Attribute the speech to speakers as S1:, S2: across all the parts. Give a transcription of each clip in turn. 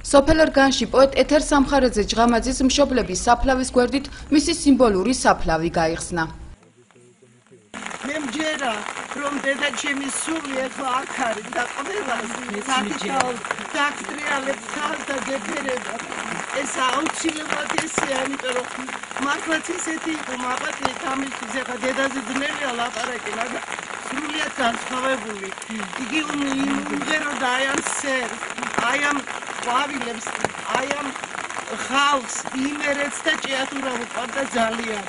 S1: სოფელ რგანში პოეტ ეთერ სამხარაძე ჯღამაძის მშობლების საფლავის გვერდით მისი სიმბოლური საფლავი გაიხსნა.
S2: მე მჯერა რომ დედაჩემი სული ახლა აქ არის და ყველას საკითხავს დაგტრიალებს თავს და გეფერება ეს აუცილებლად ესეა იმიტომ რომ მართლაც ისეთი იყო მაღალი თამისთვის ახლა დედაზე ძნელია ლაპარაკი მაგრამ სრულიად განსხვავებული იგი უმღეროდა აი ამ სერს აი ამ ყვავილებს აი ამ ხალხს იმერეთს და ჭიათურა უყვარდა ძალიან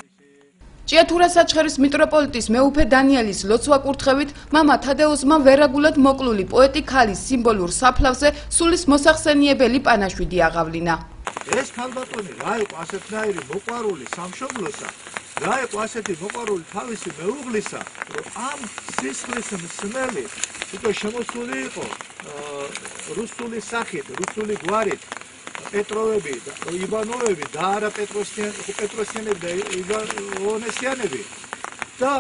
S1: ჭიათურა საჩხერის მიტროპოლიტის მეუფე დანიელის ლოცვა-კურთხევით მამა თადეუსმა ვერაგულად მოკლული პოეტი ქალის სიმბოლურ საფლავზე სულის მოსახსენიებელი პანაშვიდი აღავლინა.
S3: ეს ქალბატონი რა იყო ასეთნაირი მოყვარული სამშობლოსა, რა იყო ასეთი მოყვარული თავისი მეუღლისა, რომ ამ სისხლის მსმელი უკვე შემოსული იყო რუსული სახით, რუსული გვარით, პეტროვები, ივანოვები და არა პეტროსიანები და ივანოვესიანები და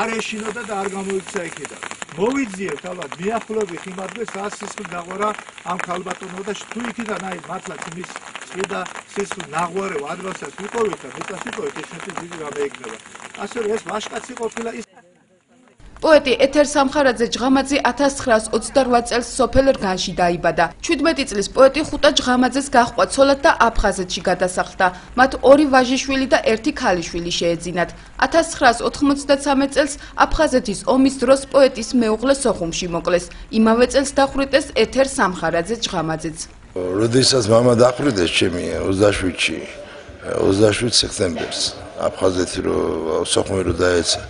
S3: არ ეშინოდა და არ გამოიქცა იქიდან. მოვიძიებთ ალბათ მიახლოებით იმ ადგილს, სადაც სისხლი დაღვარა ამ ქალბატონო და თუ იქიდან აი მართლაც იმის წვიდა სისხლი ნაღვარევ ადგილსაც ვიყოვით და მეტას ვიყოვით ესეთი დიდი რამე იქნება. ასე რომ ეს ვაჟკაცი ყოფილა ის
S1: პოეტი ეთერ სამხარაძე ჯღამაძე 1928 წელს სოფელ რგანში დაიბადა. 17 წლის პოეტი ხუტა ჯღამაძეს გაჰყვა ცოლად და აფხაზეთში გადასახლდა. მათ 2 ვაჟიშვილი და 1 ქალიშვილი შეეძინათ. 1993 წელს აფხაზეთის ომის დროს პოეტის მეუღლე სოხუმში მოკლეს. იმავე წელს დახვრიტეს ეთერ სამხარაძე ჯღამაძეც.
S4: როდესაც მამა დახვრიტეს ჩემი 27-ში, 27 სექტემბერს აფხაზეთი რო სოხუმი რო დაეცა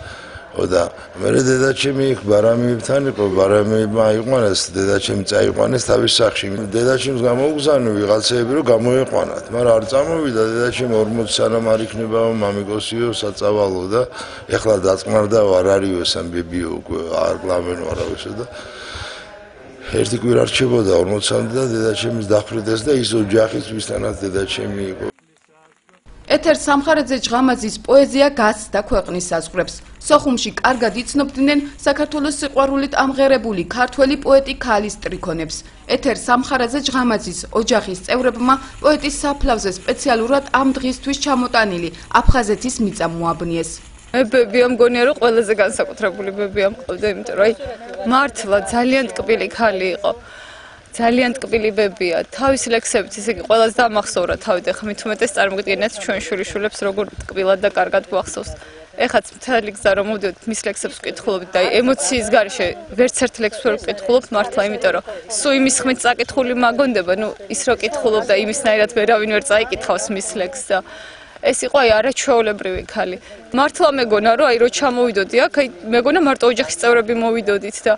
S4: და მე დედაჩემი ბარამიებთან იყო, ბარამიებმა აიყვანეს, დედაჩემი წაიყვანეს თავის სახლში. დედაჩემს გამოუგზავნე ვიღაცები რომ გამოეყვანათ, მაგრამ არ წამოვიდა დედაჩემი 40 სანამ არ იქნებაო მამიკოსიო საწავალო და ეხლა დაწყმარდა არ არისო ეს ამ ბებიო უკვე არ გლავენო არავისო და ერთი კვირა რჩებოდა 40 სანამ და დედაჩემის დახვრიტეს და ის ოჯახის ვისთანაც დედაჩემი იყო.
S1: ეთერ სამხარაძე ჯღამაძის პოეზია გასცდა და ქვეყნის საზღვრებს. სოხუმში კარგად იცნობდნენ საქართველოს სიყვარულით ამღერებული ქართველი პოეტი ქალის ტრიქონებს. ეთერ სამხარაძე ჯღამაძის ოჯახის წევრებმა პოეტის საფლავზე სპეციალურად ამ დღისთვის ჩამოტანილი აფხაზეთის მიწა მოაბნიეს.
S5: მე ბებია მგონია რომ ყველაზე განსაკუთრებული ბებია მყავდა, იმიტომ რომ მართლა ძალიან ტკბილი ქალი იყო. ძალიან ტკბილი ბებია. თავის ლექსებით ისე ყველას დამახსოვრა თავით, ახლა მით უმეტეს წარმოგიდგენიათ ჩვენ შვილიშვილებს როგორ ტკბილად და კარგად გვახსოვს. ეხაც მთელი გზა რომ მოვიდოდით მის ლექსებს ვკითხულობთ და ემოციის გარეშე ვერც ერთ ლექსს ვერ ვკითხულობთ მართლა, იმიტომ რომ სულ იმის ხმით წაკითხული მაგონდება, ნუ ის რო კითხულობ და იმისნაირად ვერავინ ვერ წაიკითხავს მის ლექსს და ეს იყო აი არაჩვეულებრივი ქალი. მართლა მეგონა რომ აი რო ჩამოვიდოდი აქ, აი მეგონა მარტო ოჯახის წევრები მოვიდოდით და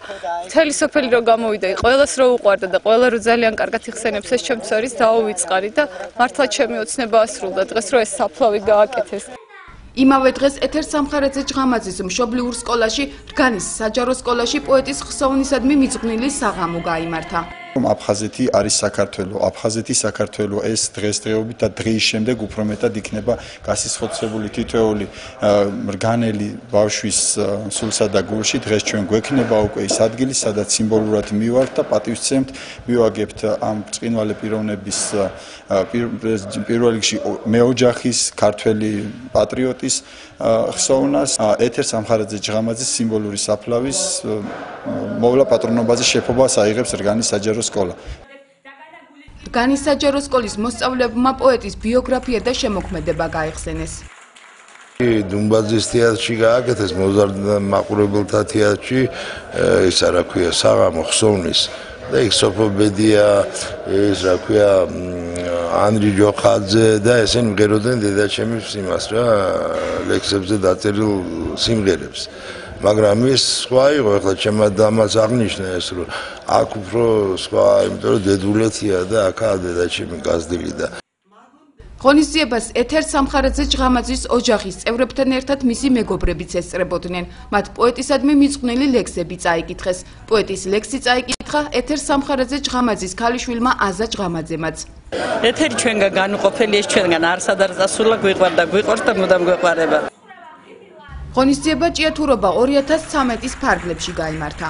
S5: მთელი სოფელი რო გამოვიდა, ყველას რო უყვარდა და ყველა რო ძალიან კარგად იხსენებს, ეს ჩემთვის არის დაუვიწყარი და მართლა ჩემი ოცნება ასრულდა დღეს რომ ეს საფლავი გააკეთეს.
S1: იმავე დღეს ეთერ სამხარაძე ჯღამაძის მშობლიურ სკოლაში, რგანის საჯარო სკოლაში პოეტის ხსოვნისადმი მიძღვნილი საღამო გაიმართა.
S6: აფხაზეთი არის საქართველო, აფხაზეთი საქართველო ეს დღესდღეობით და დღის შემდეგ უფრო მეტად იქნება გასისხოცებული თითოეული რგანელი ბავშვის სულსა და გულში. დღეს ჩვენ გვექნება უკვე ის ადგილი, სადაც სიმბოლურად მივართ და პატივისცემთ, მივაგებთ ამ ბრწყინვალე პიროვნების პირველ რიგში მეოჯახის, ქართველი პატრიოტის ხსოვნას, ეთერ სამხარაძე ჯღამაძის სიმბოლური საფლავის მოვლა პატრონობაზე შეფობას აიღებს რგანის საჯარო სკოლა.
S1: რგანის საჯარო სკოლის მოსწავლეებმა პოეტის ბიოგრაფია და შემოქმედება გაიხსენეს.
S4: დუმბაძის თეატრში გააკეთეს, მოზარდ მაყურებელთა თეატრში, ის რა ქვია, საღამო ხსოვნის და იქ სოფობედია, ეს რა ქვია, ანრი ჯოხაძე და ესენი მღეროდნენ დედაჩემის იმას რა, ლექსებზე დაწერილ სიმღერებს. მაგრამ ის სხვა იყო, ახლა ჩემად ამას აღნიშნე ეს რომ აქ უფრო სხვა, იმიტომ რომ დედულეთია და აქაა დედაჩემი გაზრდილი და
S1: ღონისძიებას ეთერ სამხარაძე ჯღამაძის ოჯახის წევრებთან ერთად მისი მეგობრებიც ესწრებოდნენ. მათ პოეტისადმი მიძღვნილი ლექსები წაიკითხეს. პოეტის ლექსი წაიკითხა ეთერ სამხარაძე ჯღამაძის ქალიშვილმა აზა ჯღამაძემაც.
S2: ეთერი ჩვენგან განუყოფელი, ეს ჩვენგან არსად არ წასულა, გვიყვარდა, გვიყვარს და მუდამ გვეყარება.
S1: ღონისძიება ჭიათურობა 2013 ფარგლებში გაიმართა.